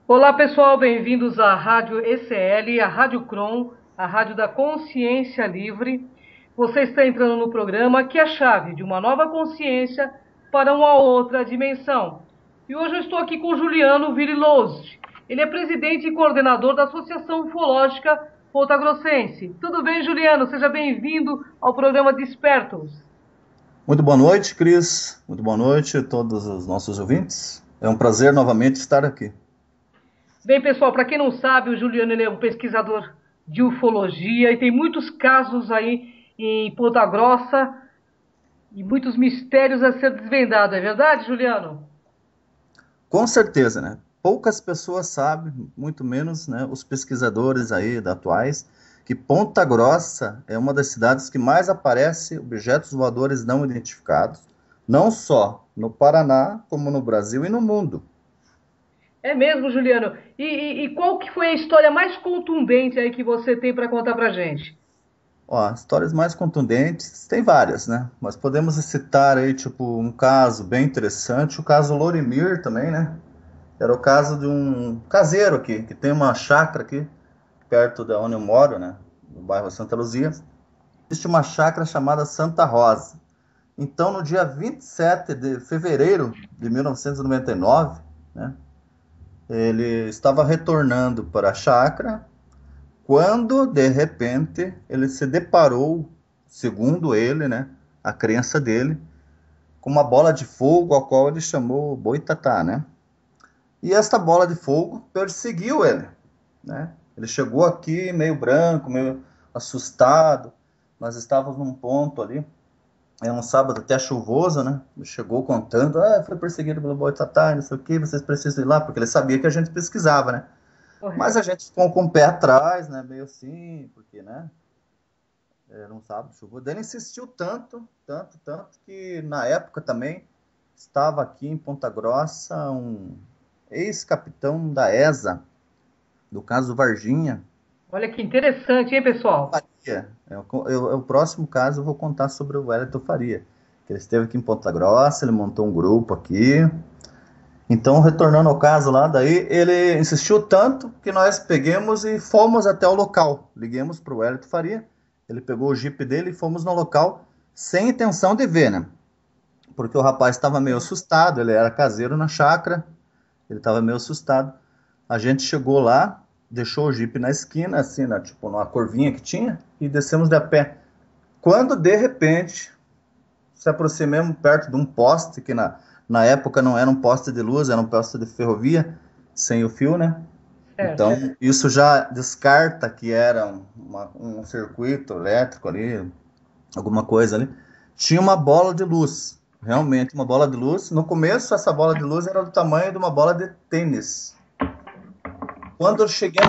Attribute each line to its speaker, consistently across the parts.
Speaker 1: Olá pessoal, bem-vindos à Rádio ECL, a Rádio Cron, a Rádio da Consciência Livre. Você está entrando no programa que é a chave de uma nova consciência para uma outra dimensão. E hoje eu estou aqui com o Juliano Virilose. Ele é presidente e coordenador da Associação Ufológica Ponta-Grossense. Tudo bem, Juliano? Seja bem-vindo ao programa Despertos.
Speaker 2: Muito boa noite, Cris. Muito boa noite a todos os nossos ouvintes. É um prazer novamente estar aqui.
Speaker 1: Bem, pessoal, para quem não sabe, o Juliano ele é um pesquisador de ufologia e tem muitos casos aí em Ponta Grossa e muitos mistérios a ser desvendados. É verdade, Juliano?
Speaker 2: Com certeza, né? Poucas pessoas sabem, muito menos, né, os pesquisadores aí atuais, que Ponta Grossa é uma das cidades que mais aparece objetos voadores não identificados, não só no Paraná, como no Brasil e no mundo.
Speaker 1: É mesmo, Juliano. E qual que foi a história mais contundente aí que você tem para contar para gente?
Speaker 2: Ó, histórias mais contundentes, tem várias, né? Mas podemos citar aí, tipo, um caso bem interessante, o caso Lorimir também, né? Era o caso de um caseiro aqui, que tem uma chácara aqui, perto de onde eu moro, né? No bairro Santa Luzia. Existe uma chácara chamada Santa Rosa. Então, no dia 27 de fevereiro de 1999, né? Ele estava retornando para a chácara, quando, de repente, ele se deparou, segundo ele, né? A crença dele, com uma bola de fogo, a qual ele chamou Boitatá, né? E esta bola de fogo perseguiu ele, né? Ele chegou aqui meio branco, meio assustado. Nós estávamos num ponto ali, é um sábado até chuvoso, né? Ele chegou contando, foi perseguido pelo Boitatá, não sei o que, vocês precisam ir lá, porque ele sabia que a gente pesquisava, né? Mas a
Speaker 1: Correto.
Speaker 2: gente ficou com o pé atrás, né? Meio assim, porque, né? Era um sábado chuvoso. Ele insistiu tanto, tanto, tanto, que na época também estava aqui em Ponta Grossa um ex-capitão da ESA, do caso Varginha.
Speaker 1: Olha que interessante, hein, pessoal?
Speaker 2: Faria. O próximo caso eu vou contar sobre o Wellington Faria. Que ele esteve aqui em Ponta Grossa, ele montou um grupo aqui. Então, retornando ao caso lá, daí ele insistiu tanto que nós pegamos e fomos até o local. Liguemos para o Wellington Faria, ele pegou o Jeep dele e fomos no local sem intenção de ver, né? Porque o rapaz estava meio assustado, ele era caseiro na chácara, ele estava meio assustado. A gente chegou lá, deixou o Jeep na esquina, assim, tipo, numa curvinha que tinha, e descemos de a pé. Quando, de repente, se aproximamos perto de um poste, que na época não era um poste de luz, era um poste de ferrovia, sem o fio, né?
Speaker 1: Certo.
Speaker 2: Então, isso já descarta que era um circuito elétrico ali, alguma coisa ali. Tinha uma bola de luz, realmente uma bola de luz. No começo, essa bola de luz era do tamanho de uma bola de tênis. Quando eu cheguei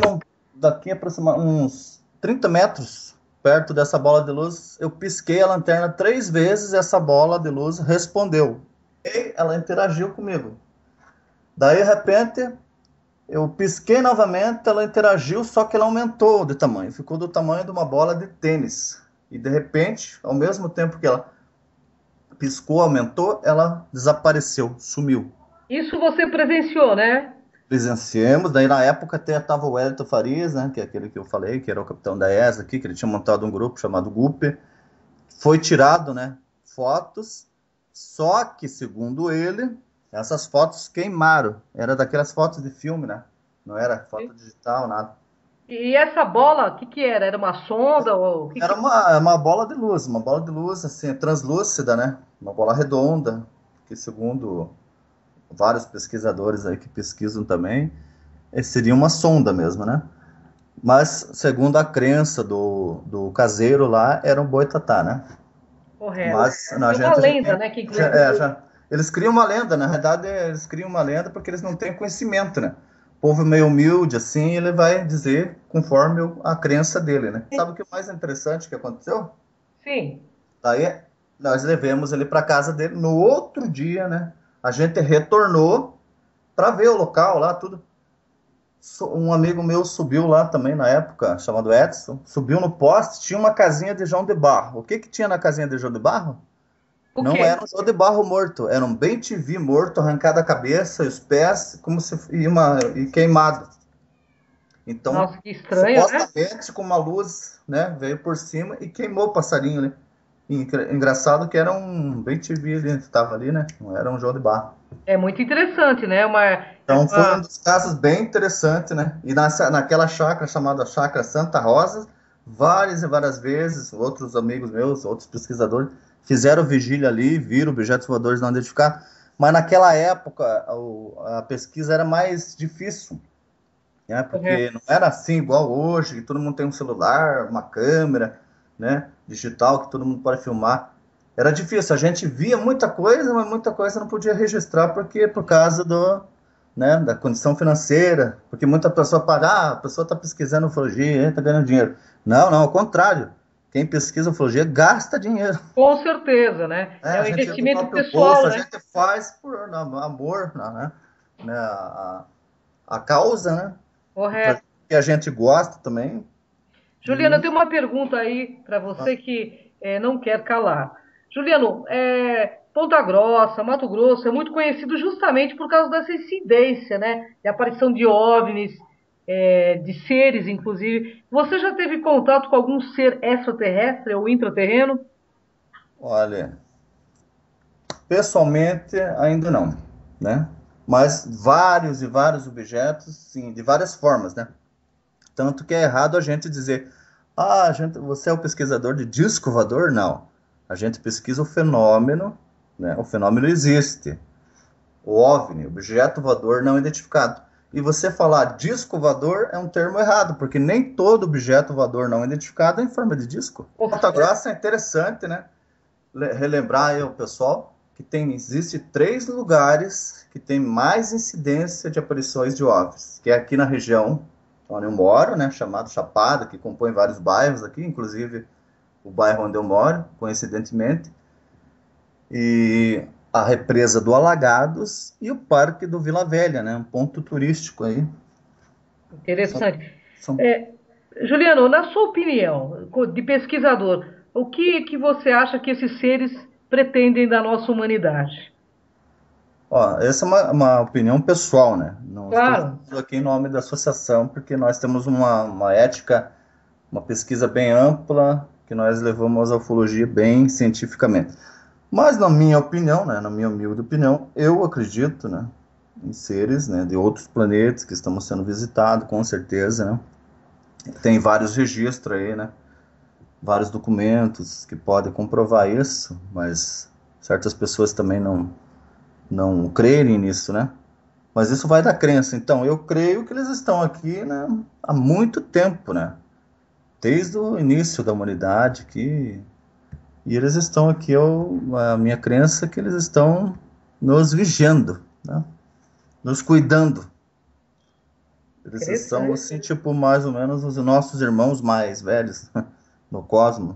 Speaker 2: daqui aproximadamente uns 30 metros perto dessa bola de luz, eu pisquei a lanterna 3 vezes e essa bola de luz respondeu. E ela interagiu comigo. Daí, de repente, eu pisquei novamente, ela interagiu, só que ela aumentou de tamanho. Ficou do tamanho de uma bola de tênis. E, de repente, ao mesmo tempo que ela piscou, aumentou, ela desapareceu, sumiu.
Speaker 1: Isso você presenciou, né?
Speaker 2: Presenciamos, daí na época até estava o Wellington Farias, né, que é aquele que eu falei, que era o capitão da ESA aqui, que ele tinha montado um grupo chamado GUP, foi tirado, né, fotos, só que, segundo ele, essas fotos queimaram, era daquelas fotos de filme, né, não era foto digital, nada.
Speaker 1: E essa bola, o que que era? Era uma sonda ou o que
Speaker 2: Era
Speaker 1: que...
Speaker 2: uma uma bola de luz, assim, translúcida, né, uma bola redonda, que segundo vários pesquisadores aí que pesquisam também, seria uma sonda mesmo, né? Mas, segundo a crença do caseiro lá, era um boitatá, né?
Speaker 1: Correto.
Speaker 2: Mas na
Speaker 1: Tem uma
Speaker 2: gente, a gente
Speaker 1: lenda, né, que
Speaker 2: já,
Speaker 1: inclusive...
Speaker 2: eles criam uma lenda, na verdade, eles criam uma lenda porque eles não têm conhecimento, né? O povo meio humilde, assim, ele vai dizer conforme a crença dele, né? Sabe o que é mais interessante que aconteceu?
Speaker 1: Sim.
Speaker 2: Daí nós levamos ele para casa dele. No outro dia, né? A gente retornou para ver o local lá, tudo. Um amigo meu subiu lá também na época, chamado Edson, subiu no poste, tinha uma casinha de João de Barro. O que que tinha na casinha de João de Barro?
Speaker 1: O
Speaker 2: Não
Speaker 1: quê?
Speaker 2: era um jogo de barro morto, era um bem-te-vi morto, arrancado a cabeça e os pés, como se e queimado. Então,
Speaker 1: Nossa, que estranho, né?
Speaker 2: supostamente, com uma luz, né, veio por cima e queimou o passarinho, né? Engraçado que era um bem-te-vi ali, estava ali, né? Não era um jogo de barro.
Speaker 1: É muito interessante, né?
Speaker 2: Então foi um
Speaker 1: Uma...
Speaker 2: dos casos bem interessantes, né? E naquela chácara chamada Chácara Santa Rosa, várias e várias vezes, outros amigos meus, outros pesquisadores, fizeram vigília ali, viram objetos voadores não identificados, mas naquela época a pesquisa era mais difícil, né? Porque não era assim igual hoje, que todo mundo tem um celular, uma câmera, né? Digital, que todo mundo pode filmar. Era difícil, a gente via muita coisa, mas muita coisa não podia registrar porque por causa né, da condição financeira, porque muita pessoa para, a pessoa está pesquisando ufologia, está ganhando dinheiro. Não, não, ao contrário. Quem pesquisa ufologia gasta dinheiro.
Speaker 1: Com certeza, né?
Speaker 2: Né?
Speaker 1: É
Speaker 2: A
Speaker 1: um
Speaker 2: gente tira do
Speaker 1: investimento
Speaker 2: próprio bolso,
Speaker 1: pessoal,
Speaker 2: a
Speaker 1: né?
Speaker 2: gente faz por amor, né, a causa, né?
Speaker 1: Correto.
Speaker 2: Que a gente gosta também.
Speaker 1: Juliana, eu
Speaker 2: E
Speaker 1: tenho uma pergunta aí para você que não quer calar. Juliano, Ponta Grossa, Mato Grosso é muito conhecido justamente por causa dessa incidência, né? De aparição de OVNIs, de seres, inclusive. Você já teve contato com algum ser extraterrestre ou intraterreno?
Speaker 2: olha, pessoalmente ainda não, né? Mas vários e vários objetos, sim, de várias formas, né? Tanto que é errado a gente dizer, você é o pesquisador de disco voador? Não. A gente pesquisa o fenômeno, né? O fenômeno existe. O OVNI, objeto voador não identificado. E você falar disco voador é um termo errado, porque nem todo objeto voador não identificado é em forma de disco. Ponta Grossa é interessante, né? Relembrar aí o pessoal que existe 3 lugares que tem mais incidência de aparições de OVNIs, que é aqui na região onde eu moro, né, chamado Chapada, que compõe vários bairros aqui, inclusive o bairro onde eu moro, coincidentemente, e a represa do Alagados e o Parque do Vila Velha, né, um ponto turístico aí. São,
Speaker 1: Interessante.
Speaker 2: são...
Speaker 1: É, Juliano, na sua opinião, de pesquisador, o que você acha que esses seres pretendem da nossa humanidade?
Speaker 2: Ó, essa é uma opinião pessoal, né? Não estou
Speaker 1: Claro,
Speaker 2: falando aqui em nome da associação, porque nós temos uma ética, uma pesquisa bem ampla, que nós levamos a ufologia bem cientificamente. Mas na minha opinião, né, na minha humilde opinião, eu acredito, né, em seres, né, de outros planetas que estamos sendo visitados, com certeza, né? Tem vários registros aí, né? Vários documentos que podem comprovar isso, mas certas pessoas também não crerem nisso, né? Mas isso vai da crença. Então, eu creio que eles estão aqui, né, há muito tempo, né? Desde o início da humanidade, e eles estão aqui, a minha crença é que eles estão nos vigiando, né? Nos cuidando. Eles são,
Speaker 1: interessante.
Speaker 2: assim, tipo, mais ou menos os nossos irmãos mais velhos no cosmos.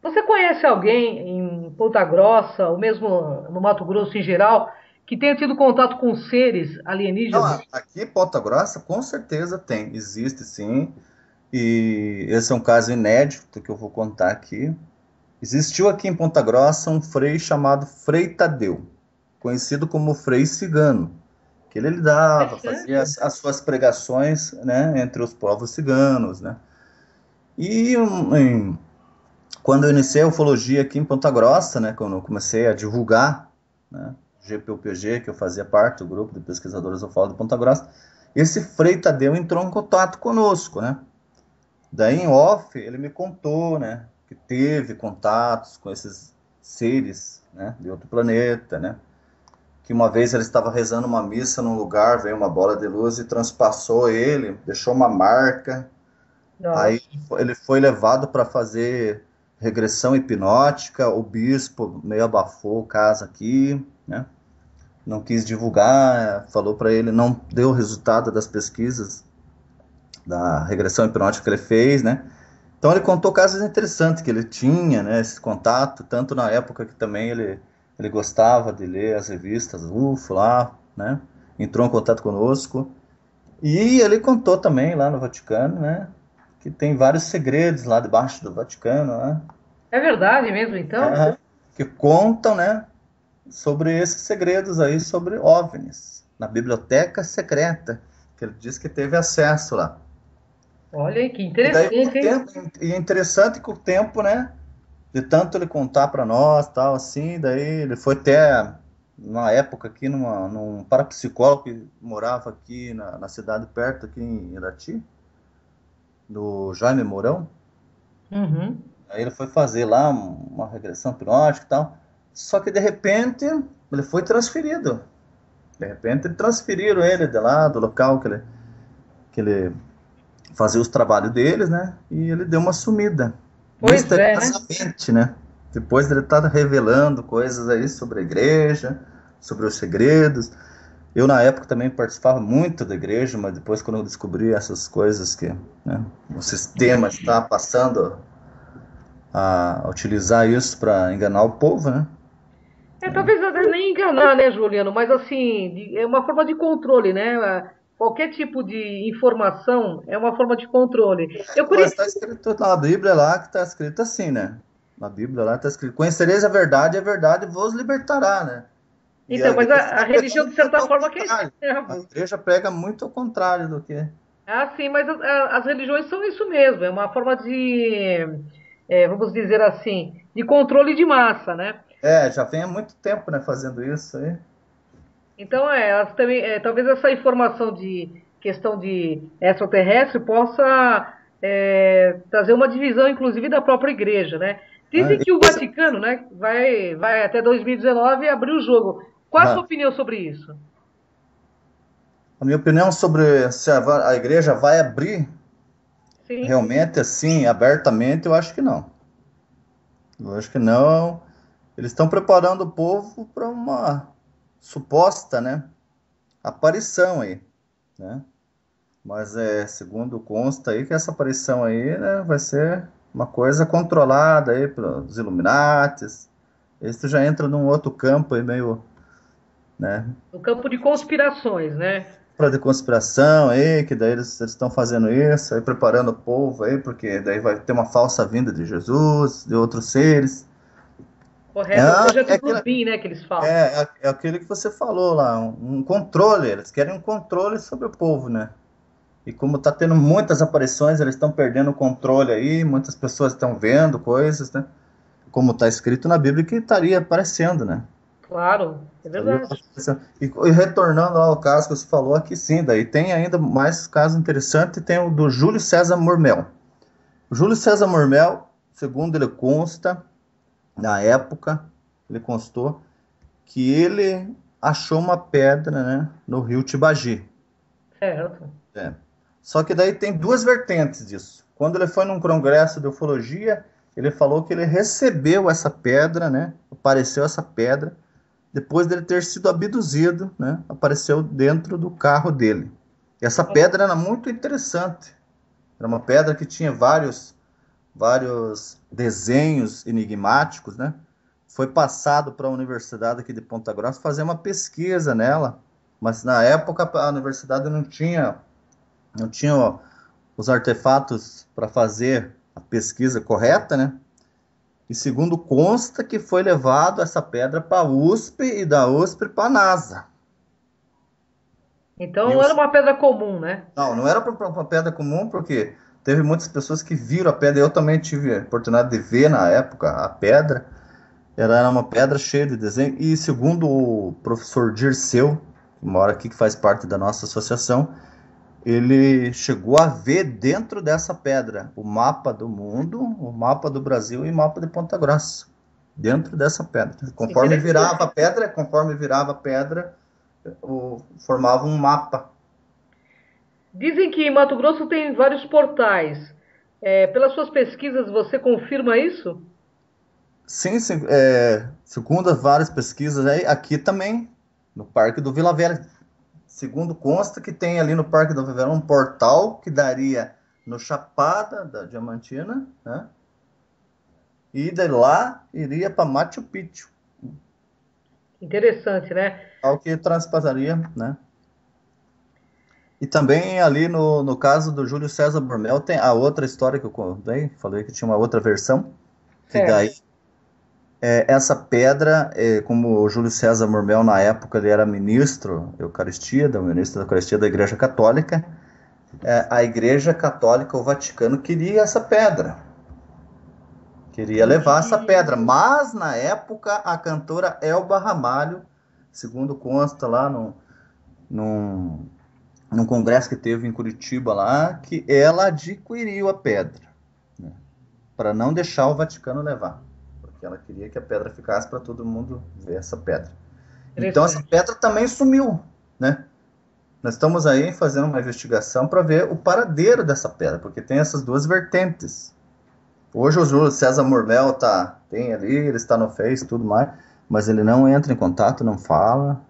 Speaker 1: Você conhece alguém em Ponta Grossa, ou mesmo no Mato Grosso em geral, que tenha tido contato com seres
Speaker 2: Não,
Speaker 1: alienígenas?
Speaker 2: aqui em Ponta Grossa, com certeza tem, existe sim, e esse é um caso inédito que eu vou contar aqui. Existiu aqui em Ponta Grossa um frei chamado Frei Tadeu, conhecido como Frei Cigano, que ele lidava, fazia
Speaker 1: Interessante.
Speaker 2: as suas pregações, né, entre os povos ciganos, né? E quando eu iniciei a ufologia aqui em Ponta Grossa, né, quando eu comecei a divulgar, né, GPUPG, que eu fazia parte do grupo de pesquisadores ufólogos de Ponta Grossa, esse Frei Tadeu entrou em contato conosco, né? Daí em off ele me contou, né, que teve contatos com esses seres, né, de outro planeta, né? Que uma vez ele estava rezando uma missa num lugar, veio uma bola de luz e transpassou ele, deixou uma marca. Aí
Speaker 1: Nossa,
Speaker 2: ele foi levado para fazer regressão hipnótica, o bispo meio abafou o caso aqui, né? Não quis divulgar, falou para ele, não deu o resultado das pesquisas da regressão hipnótica que ele fez, né? Então ele contou casos interessantes que ele tinha, né, esse contato, tanto na época que também ele gostava de ler as revistas UFO lá, né? Entrou em contato conosco. E ele contou também lá no Vaticano, né, que tem vários segredos lá debaixo do Vaticano, né?
Speaker 1: é verdade mesmo, então?
Speaker 2: É, que contam, né, sobre esses segredos aí, sobre OVNIs, na biblioteca secreta, que ele diz que teve acesso lá.
Speaker 1: Olha aí, que
Speaker 2: E daí, com o
Speaker 1: interessante, hein?
Speaker 2: tempo, e é interessante que o tempo, né, de tanto ele contar para nós, tal, assim, daí ele foi até, numa época aqui, num parapsicólogo que morava aqui na cidade perto, aqui em Irati, do Jaime Mourão.
Speaker 1: Uhum.
Speaker 2: Aí ele foi fazer lá uma regressão hipnótica e tal. Só que de repente ele foi transferido. De repente transferiram ele de lá, do local que ele fazia os trabalhos deles, né? E ele deu uma sumida.
Speaker 1: Pois é, né?
Speaker 2: Misteriosamente, né? Depois dele estar revelando coisas aí sobre a igreja, sobre os segredos. Eu, na época, também participava muito da igreja, mas depois, quando eu descobri essas coisas que, né, o sistema está passando a utilizar isso para enganar o povo, né?
Speaker 1: É, talvez até nem enganar, né, Juliano? Mas assim, é uma forma de controle, né? Qualquer tipo de informação é uma forma de controle. Eu
Speaker 2: Mas
Speaker 1: queria.
Speaker 2: está escrito na Bíblia lá, que está escrito assim, né? Na Bíblia lá está escrito: conhecereis a verdade vos libertará, né? E a
Speaker 1: Então, mas
Speaker 2: igreja
Speaker 1: a
Speaker 2: está
Speaker 1: religião,
Speaker 2: pregando
Speaker 1: de
Speaker 2: muito
Speaker 1: certa
Speaker 2: ao
Speaker 1: forma, que é
Speaker 2: contrário. A
Speaker 1: extrema.
Speaker 2: igreja prega muito ao contrário do que.
Speaker 1: Ah, sim, mas as religiões são isso mesmo, é uma forma de, vamos dizer assim, de controle de massa, né?
Speaker 2: É, já vem há muito tempo, né, fazendo isso aí.
Speaker 1: Então, elas também, talvez essa informação de questão de extraterrestre possa trazer uma divisão, inclusive, da própria igreja, né?
Speaker 2: Né?
Speaker 1: Dizem que o Vaticano, né, vai até 2019 abrir o jogo. Qual a sua
Speaker 2: Aham.
Speaker 1: opinião sobre isso?
Speaker 2: A minha opinião sobre se a igreja vai abrir
Speaker 1: Sim.
Speaker 2: realmente assim, abertamente, eu acho que não. Eu acho que não. Eles estão preparando o povo para uma suposta, né, aparição aí, né? Mas segundo consta aí que essa aparição aí, né, vai ser uma coisa controlada aí pelos Illuminates. Isso já entra num outro campo aí meio, né,
Speaker 1: No campo de conspirações, né?
Speaker 2: para de conspiração aí, que daí eles estão fazendo isso, aí preparando o povo aí, porque daí vai ter uma falsa vinda de Jesus, de outros seres.
Speaker 1: Correto, é o projeto
Speaker 2: É, aquilo,
Speaker 1: Bluebeam, né, que eles falam.
Speaker 2: é aquilo que você falou lá, um controle, eles querem um controle sobre o povo, né? E como está tendo muitas aparições, eles estão perdendo o controle aí, muitas pessoas estão vendo coisas, né? Como está escrito na Bíblia que estaria aparecendo, né?
Speaker 1: Claro, é
Speaker 2: Estaria
Speaker 1: verdade.
Speaker 2: aparecendo. E retornando ao caso que você falou aqui, sim, daí tem ainda mais caso interessante, tem o do Júlio César Murmel. O Júlio César Murmel, segundo ele consta, na época, ele constou que ele achou uma pedra, né, no rio Tibagi.
Speaker 1: Certo.
Speaker 2: É. Só que daí tem duas vertentes disso. Quando ele foi num congresso de ufologia, ele falou que ele recebeu essa pedra, né? Apareceu essa pedra depois dele ter sido abduzido, né? Apareceu dentro do carro dele. E essa pedra era muito interessante. Era uma pedra que tinha vários desenhos enigmáticos, né? Foi passado para a universidade aqui de Ponta Grossa fazer uma pesquisa nela, mas na época a universidade não tinha os artefatos para fazer a pesquisa correta, né? E segundo consta que foi levado essa pedra para a USP e da USP para a NASA.
Speaker 1: Então
Speaker 2: E
Speaker 1: não era
Speaker 2: os...
Speaker 1: uma pedra comum, né?
Speaker 2: Não era uma pedra comum, porque teve muitas pessoas que viram a pedra. Eu também tive a oportunidade de ver na época a pedra. Ela era uma pedra cheia de desenho. E segundo o professor Dirceu, que mora aqui, que faz parte da nossa associação, ele chegou a ver dentro dessa pedra o mapa do mundo, o mapa do Brasil e o mapa de Ponta Grossa. Dentro dessa pedra.
Speaker 1: Interessante.
Speaker 2: Conforme virava a pedra, formava um mapa.
Speaker 1: Dizem que em Mato Grosso tem vários portais. Pelas suas pesquisas, você confirma isso?
Speaker 2: Sim, sim, segundo várias pesquisas aí, aqui também, no Parque do Vila Velha. Segundo consta que tem ali no Parque do Vila Velha um portal que daria no Chapada da Diamantina, né? E de lá iria para Machu Picchu,
Speaker 1: Interessante, né?
Speaker 2: ao que transpassaria, né? E também ali no caso do Júlio César Bormel tem a outra história que eu contei, falei que tinha uma outra versão, que daí
Speaker 1: Certo.
Speaker 2: Essa pedra, como o Júlio César Murmel, na época, ele era ministro da Eucaristia da Igreja Católica, a Igreja Católica, o Vaticano, queria essa pedra. Queria levar essa pedra. Mas, na época, a cantora Elba Ramalho, segundo consta lá num congresso que teve em Curitiba lá, que ela adquiriu a pedra, né, para não deixar o Vaticano levar. Porque ela queria que a pedra ficasse para todo mundo ver essa pedra. Então, essa pedra também sumiu, né? Nós estamos aí fazendo uma investigação para ver o paradeiro dessa pedra, porque tem essas duas vertentes. Hoje o Júlio César Murmel tem ali, ele está no Face e tudo mais, mas ele não entra em contato, não fala,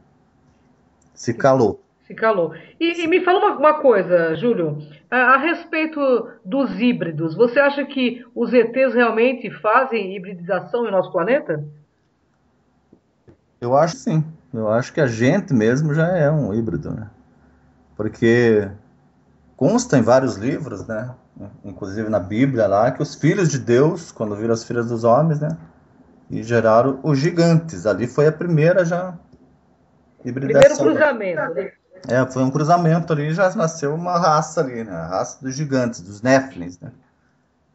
Speaker 2: se calou.
Speaker 1: Se calou. E me fala uma coisa, Júlio, a respeito dos híbridos, você acha que os ETs realmente fazem hibridização em nosso planeta?
Speaker 2: Eu acho sim, eu acho que a gente mesmo já é um híbrido, né? Porque consta em vários livros, né? Inclusive na Bíblia lá, que os filhos de Deus, quando viram as filhas dos homens, né? E geraram os gigantes. Ali foi a primeira já
Speaker 1: Primeiro
Speaker 2: hibridação.
Speaker 1: cruzamento, né?
Speaker 2: Foi um cruzamento ali, já nasceu uma raça ali, né? A raça dos gigantes, dos Néflins, né?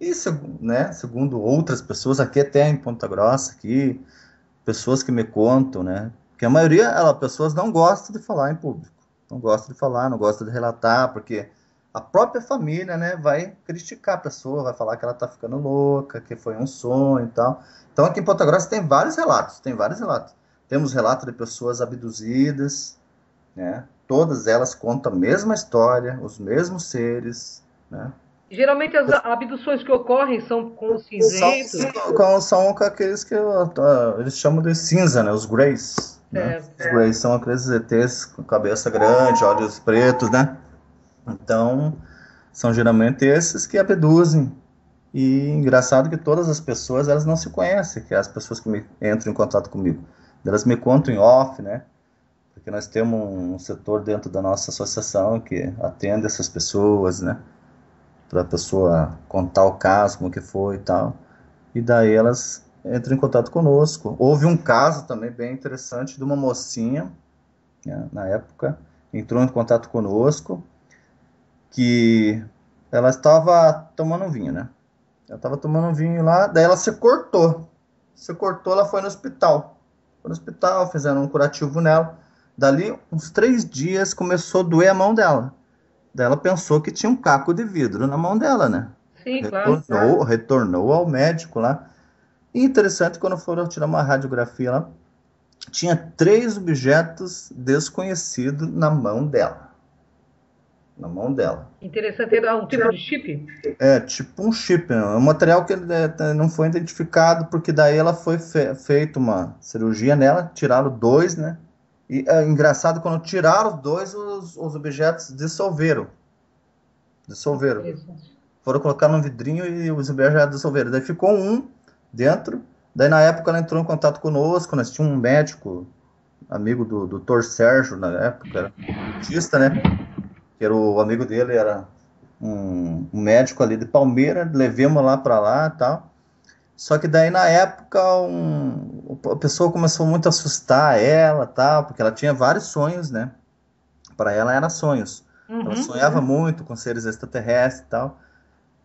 Speaker 2: E né, segundo outras pessoas, aqui até em Ponta Grossa, aqui, pessoas que me contam, né? Que a maioria, pessoas não gostam de falar em público. Não gostam de falar, não gostam de relatar, porque a própria família, né, vai criticar a pessoa, vai falar que ela tá ficando louca, que foi um sonho e tal. Então aqui em Ponta Grossa tem vários relatos, Temos relatos de pessoas abduzidas, né? Todas elas contam a mesma história, os mesmos seres, né?
Speaker 1: Geralmente as abduções que ocorrem são com cinzentos.
Speaker 2: São aqueles que eles chamam de cinza, né? Os Greys. Né? Os Greys são aqueles ETs com cabeça grande, olhos pretos, né? Então, são geralmente esses que abduzem. E engraçado que todas as pessoas, elas não se conhecem, que é as pessoas que entram em contato comigo. Elas me contam em off, né? Porque nós temos um setor dentro da nossa associação que atende essas pessoas, né? Para a pessoa contar o caso, como que foi e tal. E daí elas entram em contato conosco. Houve um caso também bem interessante de uma mocinha, né, na época, entrou em contato conosco, que ela estava tomando um vinho, né? Ela estava tomando um vinho lá, daí ela se cortou. Se cortou, ela foi no hospital. Foi no hospital, fizeram um curativo nela. Dali, uns 3 dias, começou a doer a mão dela. Daí ela pensou que tinha um caco de vidro na mão dela, né?
Speaker 1: Sim, claro.
Speaker 2: Retornou ao médico lá. E interessante, quando foram tirar uma radiografia lá, tinha 3 objetos desconhecidos na mão dela. Na mão dela.
Speaker 1: Interessante, era um tipo de chip?
Speaker 2: Tipo um chip, né? Um material que não foi identificado, porque daí ela foi feita uma cirurgia nela, tiraram 2, né? E é engraçado, quando tiraram os 2, os objetos dissolveram. Foram colocar num vidrinho e os objetos dissolveram. Daí ficou um dentro. Daí na época ela entrou em contato conosco, nós tínhamos um médico, amigo do Dr. Sérgio, na época, era dentista, né? Que era o amigo dele, era um médico ali de Palmeira, levemos lá para lá e tal. Só que daí na época a pessoa começou muito a assustar ela, tal, porque ela tinha vários sonhos, né? Para ela eram sonhos. Ela sonhava muito com seres extraterrestres e tal.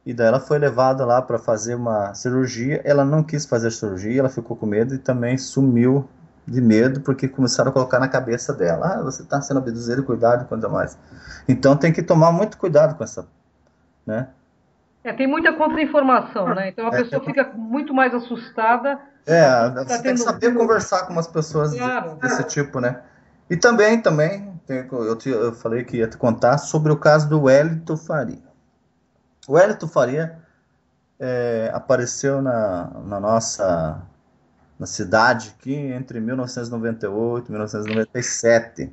Speaker 2: E daí ela foi levada lá para fazer uma cirurgia. Ela não quis fazer a cirurgia, ela ficou com medo e também sumiu de medo, porque começaram a colocar na cabeça dela: ah, você está sendo abduzido, cuidado, quanto mais. Então tem que tomar muito cuidado com essa, né?
Speaker 1: Tem muita contra-informação, né? Então a pessoa fica muito mais assustada.
Speaker 2: Você tem que saber conversar com umas pessoas desse tipo, né? E também eu falei que ia te contar sobre o caso do Wellington Faria. O Wellington Faria apareceu na cidade aqui entre 1998 e 1997.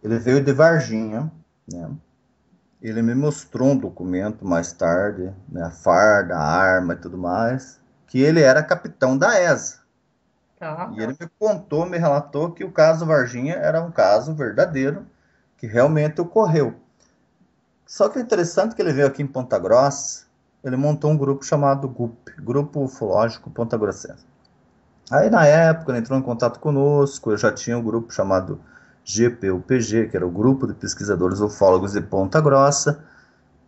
Speaker 2: Ele veio de Varginha, né? Ele me mostrou um documento mais tarde, né, a farda, a arma e tudo mais, que ele era capitão da ESA. E ele me contou, me relatou que o caso Varginha era um caso verdadeiro, que realmente ocorreu. Só que é interessante que ele veio aqui em Ponta Grossa, ele montou um grupo chamado GUP, Grupo Ufológico Ponta Grossense. Aí, na época, ele entrou em contato conosco, eu já tinha um grupo chamado GPUPG, que era o Grupo de Pesquisadores Ufólogos de Ponta Grossa,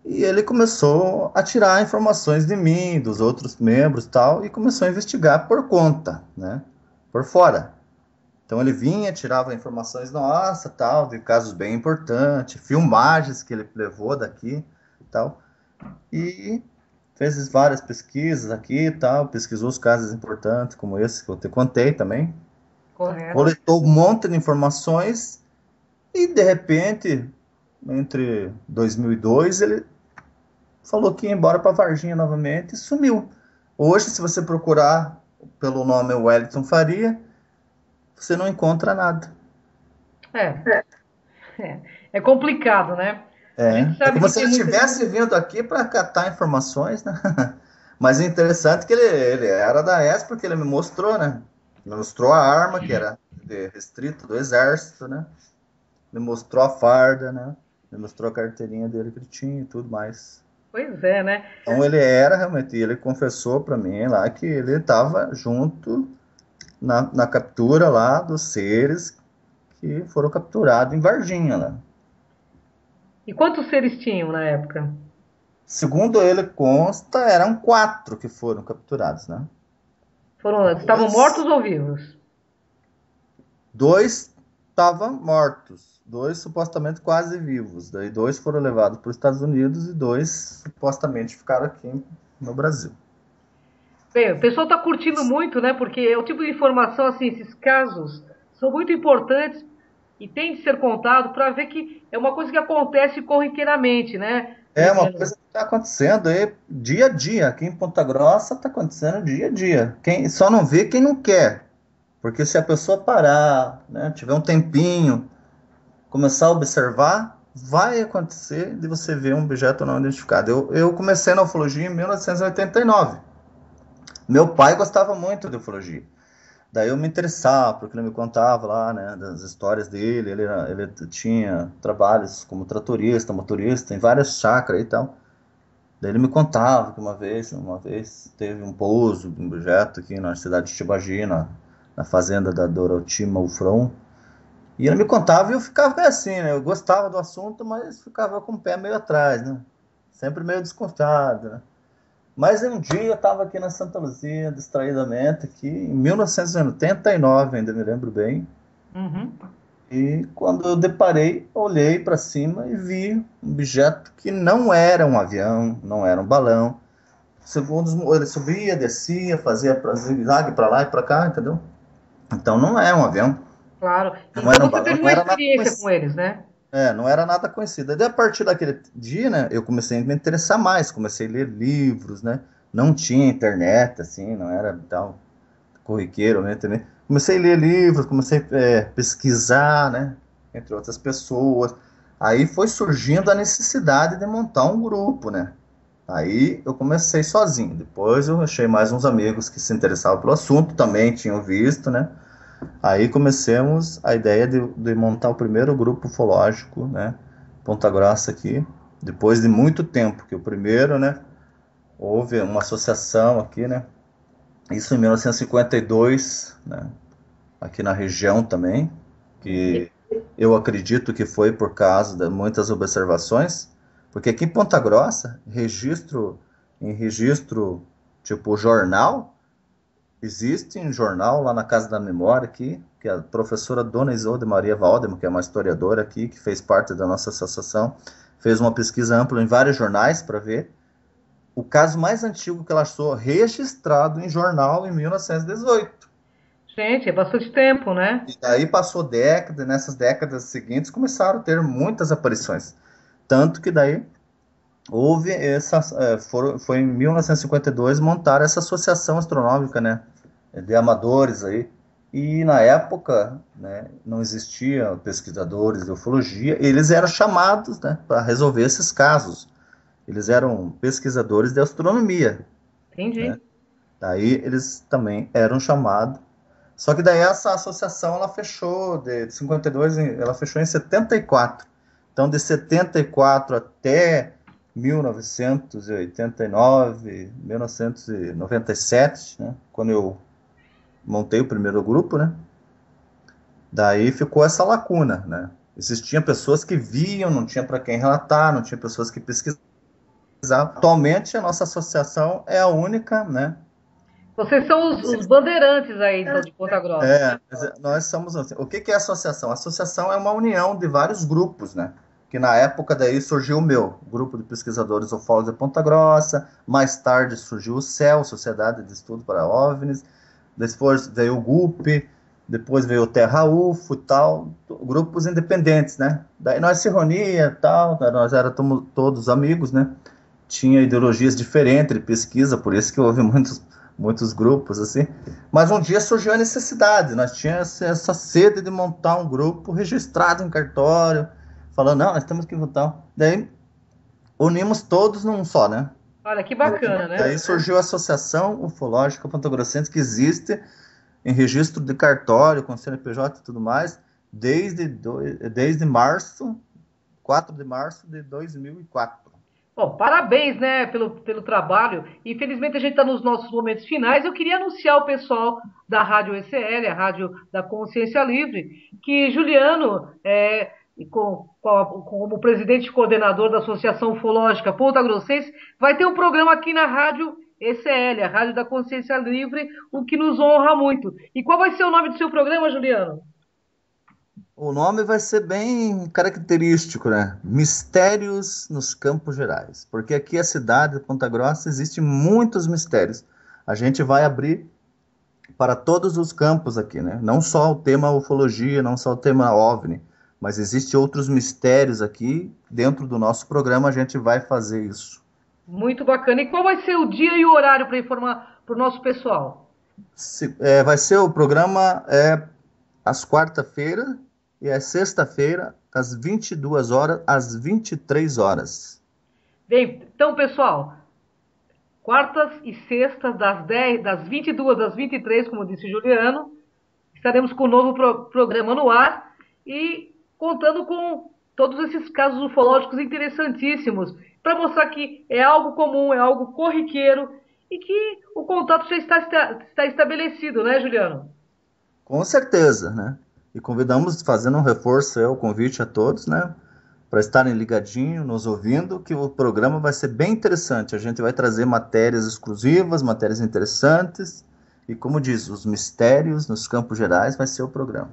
Speaker 2: e ele começou a tirar informações de mim, dos outros membros e tal, e começou a investigar por conta, né, por fora. Então ele vinha, tirava informações nossa, tal, de casos bem importantes, filmagens que ele levou daqui, tal, e fez várias pesquisas aqui, tal, pesquisou os casos importantes, como esse que eu te contei também,
Speaker 1: Correto.
Speaker 2: coletou um monte de informações e de repente, entre 2002, ele falou que ia embora para Varginha novamente e sumiu. Hoje, se você procurar pelo nome Wellington Faria, você não encontra nada.
Speaker 1: É, é, é complicado, né? A gente
Speaker 2: É
Speaker 1: sabe
Speaker 2: como
Speaker 1: que
Speaker 2: se
Speaker 1: tem
Speaker 2: ele
Speaker 1: muita.
Speaker 2: tivesse vindo aqui para catar informações, né? Mas é interessante que ele era da ESP, porque ele me mostrou, né? Me mostrou a arma, que era restrito do exército, né? Me mostrou a farda, né? Me mostrou a carteirinha dele que ele tinha e tudo mais.
Speaker 1: Pois é, né?
Speaker 2: Então ele era realmente, ele confessou para mim lá que ele estava junto na captura lá dos seres que foram capturados em Varginha, né?
Speaker 1: E quantos seres tinham na época?
Speaker 2: Segundo ele consta, eram 4 que foram capturados, né?
Speaker 1: Estavam mortos ou vivos?
Speaker 2: Dois estavam mortos, 2 supostamente quase vivos. Daí 2 foram levados para os Estados Unidos e 2 supostamente ficaram aqui no Brasil.
Speaker 1: Bem, o pessoal está curtindo muito, né? Porque é o tipo de informação, assim, esses casos são muito importantes e tem de ser contado para ver que é uma coisa que acontece corriqueiramente, né?
Speaker 2: É uma coisa que está acontecendo aí dia a dia. Aqui em Ponta Grossa está acontecendo dia a dia. Quem só não vê quem não quer. Porque se a pessoa parar, né, tiver um tempinho, começar a observar, vai acontecer de você ver um objeto não identificado. Eu comecei na ufologia em 1989. Meu pai gostava muito de ufologia. Daí eu me interessava, porque ele me contava lá, né, das histórias dele. Ele tinha trabalhos como tratorista, motorista, em várias chácaras e tal. Daí ele me contava que uma vez teve um pouso de um objeto aqui na cidade de Tibagi, na fazenda da Doroti Malfron. E ele me contava e eu ficava meio assim, né? Eu gostava do assunto, mas ficava com o pé meio atrás, né? Sempre meio desconfiado, né? Mas um dia eu estava aqui na Santa Luzia, distraidamente, aqui em 1989, ainda me lembro bem.
Speaker 1: Uhum.
Speaker 2: E quando eu deparei, olhei para cima e vi um objeto que não era um avião, não era um balão. Segundo ele subia, descia, fazia zigue-zague para lá e para cá, entendeu? Então não é um avião,
Speaker 1: Claro.
Speaker 2: não
Speaker 1: Então
Speaker 2: era um
Speaker 1: você
Speaker 2: balão,
Speaker 1: teve
Speaker 2: não
Speaker 1: uma
Speaker 2: era nada
Speaker 1: experiência com
Speaker 2: conhecido.
Speaker 1: eles, né?
Speaker 2: Não era nada conhecido. E a partir daquele dia, né, eu comecei a me interessar mais, comecei a ler livros, né? Não tinha internet, assim, não era tal corriqueiro, né, também. Comecei a ler livros, comecei a pesquisar, né, entre outras pessoas. Aí foi surgindo a necessidade de montar um grupo, né? Aí eu comecei sozinho. Depois eu achei mais uns amigos que se interessavam pelo assunto, também tinham visto, né? Aí começamos a ideia de montar o primeiro grupo ufológico, né? Ponta Grossa aqui. Depois de muito tempo, que o primeiro, né? Houve uma associação aqui, né? Isso em 1952, né? Aqui na região também, que eu acredito que foi por causa de muitas observações, porque aqui em Ponta Grossa, registro tipo jornal, existe um jornal lá na Casa da Memória aqui, que a professora Dona Isolde Maria Waldemar, que é uma historiadora aqui, que fez parte da nossa associação, fez uma pesquisa ampla em vários jornais para ver o caso mais antigo que ela achou registrado em jornal em 1918.
Speaker 1: Gente, é bastante tempo, né?
Speaker 2: E daí passou década, e nessas décadas seguintes começaram a ter muitas aparições. Tanto que daí houve essa. Foi em 1952 montar essa associação astronômica, né? De amadores aí. E na época, né, não existia pesquisadores de ufologia, eles eram chamados, né, para resolver esses casos. Eles eram pesquisadores de astronomia, né?
Speaker 1: Entendi.
Speaker 2: Daí eles também eram chamados. Só que daí essa associação ela fechou de 52, ela fechou em 74. Então de 74 até 1989, 1997, né, quando eu montei o primeiro grupo, né? Daí ficou essa lacuna, né? Existiam pessoas que viam, não tinha para quem relatar, não tinha pessoas que pesquisavam. Atualmente, a nossa associação é a única, né?
Speaker 1: Vocês são os bandeirantes aí, então, de Ponta Grossa.
Speaker 2: Nós somos assim. O que que é associação? A associação é uma união de vários grupos, né? Que na época daí surgiu o meu, o grupo de pesquisadores ufólogos de Ponta Grossa. Mais tarde surgiu o CEL, Sociedade de Estudo para OVNIs. Depois veio o GUP, depois veio o Terra UFO e tal, grupos independentes, né? Daí nós se reunia e tal, nós éramos todos amigos, né? Tinha ideologias diferentes de pesquisa, por isso que houve muitos grupos, assim. Mas um dia surgiu a necessidade, nós tínhamos essa sede de montar um grupo registrado em cartório, falando, não, nós temos que votar. Daí unimos todos num só, né?
Speaker 1: Olha, que bacana, né?
Speaker 2: Daí surgiu a Associação Ufológica Pantogrossense, que existe em registro de cartório, com CNPJ e tudo mais, desde março, 4 de março de 2004.
Speaker 1: Bom, parabéns, né, pelo trabalho. Infelizmente a gente está nos nossos momentos finais. Eu queria anunciar o pessoal da Rádio ECL, a Rádio da Consciência Livre, que Juliano, como presidente e coordenador da Associação Ufológica Ponta Grossense, vai ter um programa aqui na Rádio ECL, a Rádio da Consciência Livre, o que nos honra muito. E qual vai ser o nome do seu programa, Juliano?
Speaker 2: O nome vai ser bem característico, né? Mistérios nos Campos Gerais. Porque aqui a cidade de Ponta Grossa existe muitos mistérios. A gente vai abrir para todos os campos aqui, né? Não só o tema ufologia, não só o tema OVNI, mas existem outros mistérios aqui. Dentro do nosso programa a gente vai fazer isso.
Speaker 1: Muito bacana. E qual vai ser o dia e o horário para informar para o nosso pessoal?
Speaker 2: Vai ser o programa às quarta-feira e é sexta-feira, das 22 horas às 23 horas.
Speaker 1: Bem, então, pessoal, quartas e sextas, das 22 às 23, como disse Juliano, estaremos com o novo programa no ar e contando com todos esses casos ufológicos interessantíssimos, para mostrar que é algo comum, é algo corriqueiro e que o contato já está estabelecido, né, Juliano?
Speaker 2: Com certeza, né? E convidamos, fazendo um reforço, o convite a todos, né? Para estarem ligadinhos, nos ouvindo, que o programa vai ser bem interessante. A gente vai trazer matérias exclusivas, matérias interessantes. E como diz, os mistérios nos Campos Gerais vai ser o programa.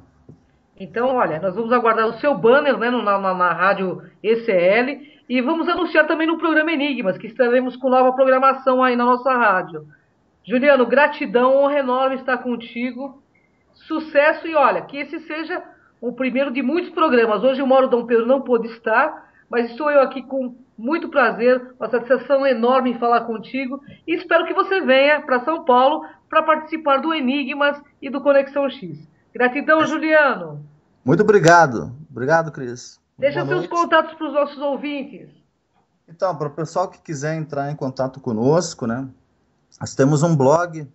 Speaker 1: Então, olha, nós vamos aguardar o seu banner, né, na rádio ECL e vamos anunciar também no programa Enigmas, que estaremos com nova programação aí na nossa rádio. Juliano, gratidão, honra enorme estar contigo. Sucesso e olha, que esse seja o primeiro de muitos programas. Hoje o Mauro Dom Pedro não pôde estar, mas estou eu aqui com muito prazer, uma satisfação enorme em falar contigo e espero que você venha para São Paulo para participar do Enigmas e do Conexão X. Gratidão, Juliano.
Speaker 2: Muito obrigado. Obrigado, Cris.
Speaker 1: Deixa seus contatos para os nossos ouvintes.
Speaker 2: Então, para o pessoal que quiser entrar em contato conosco, né? Nós temos um blog,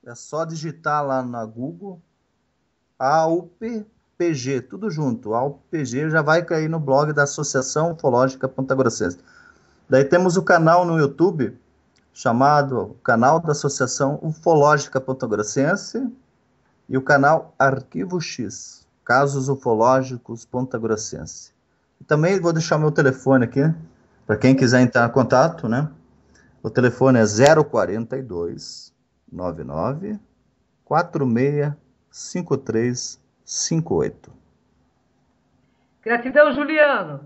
Speaker 2: é só digitar lá na Google, AUPPG, tudo junto, AUPPG, já vai cair no blog da Associação Ufológica Ponta Grossense. Daí temos o canal no YouTube, chamado Canal da Associação Ufológica Ponta Grossense, e o canal Arquivo X, Casos Ufológicos Ponta Grossense. E também vou deixar meu telefone aqui, para quem quiser entrar em contato, né? O telefone é 042 99 46 5358.
Speaker 1: Gratidão, Juliano.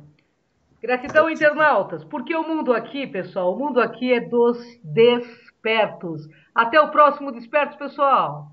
Speaker 1: Gratidão, internautas. Porque o mundo aqui, pessoal, o mundo aqui é dos despertos. Até o próximo Despertos, pessoal.